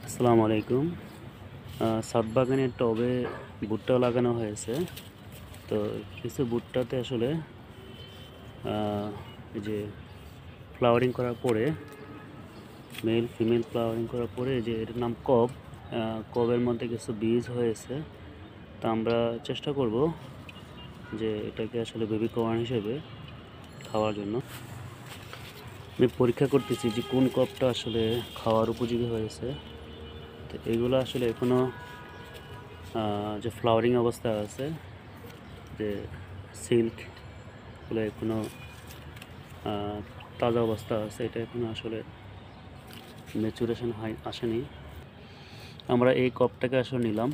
আসসালামু আলাইকুম। ছাদ বাগানের টবে ভুট্টা লাগানো হয়েছে। তো কিছু ভুট্টাতে আসলে এই যে ফ্লাওয়ারিং করার পরে মেল ফিমেল ফ্লাওয়ারিং করার পরে যে এটার নাম কব। কবের মধ্যে কিছু বীজ হয়েছে। তা আমরা চেষ্টা করব যে এটাকে আসলে বেবি কর্ন হিসেবে খাওয়ার জন্য। আমি পরীক্ষা করতেছি যে কোন কবটা আসলে খাওয়ার উপযোগী হয়েছে। তো এগুলো আসলে এখনও যে ফ্লাওয়ারিং অবস্থায় আছে, যে সিল্কগুলো এখনও তাজা অবস্থা আছে, এটা এখনও আসলে ম্যাচুরেশন আসেনি। আমরা এই কপটাকে আসলে নিলাম,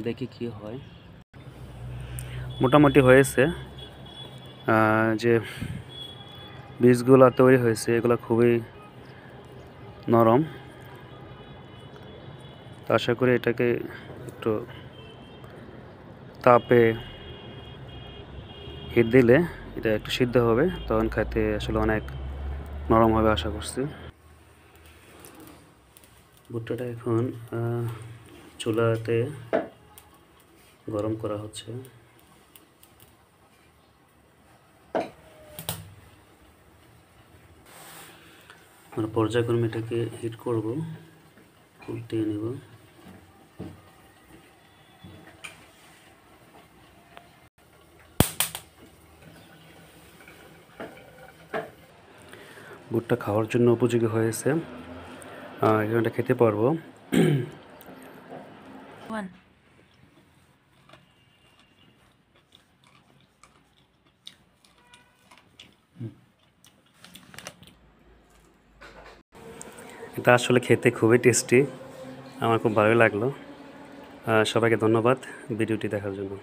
দেখি কি হয়। মোটামুটি হয়েছে। যে বীজগুলো তৈরি হয়েছে এগুলো খুবই নরম। তো আশা করি এটাকে একটু তাপে হিট দিলে এটা একটু সিদ্ধ হবে, তখন খাইতে আসলে অনেক নরম হবে আশা করছি। ভুট্টাটা এখন চুলাতে গরম করা হচ্ছে। আমরা পর্যায়ক্রমে এটাকে হিট করব, উল্টিয়ে নেব। ভুট্টা খাওয়ার জন্য উপযোগী হয়েছে। এটা খেতে পারবো। এটা আসলে খেতে খুবই টেস্টি, আমার খুব ভালোই লাগলো। সবাইকে ধন্যবাদ ভিডিওটি দেখার জন্য।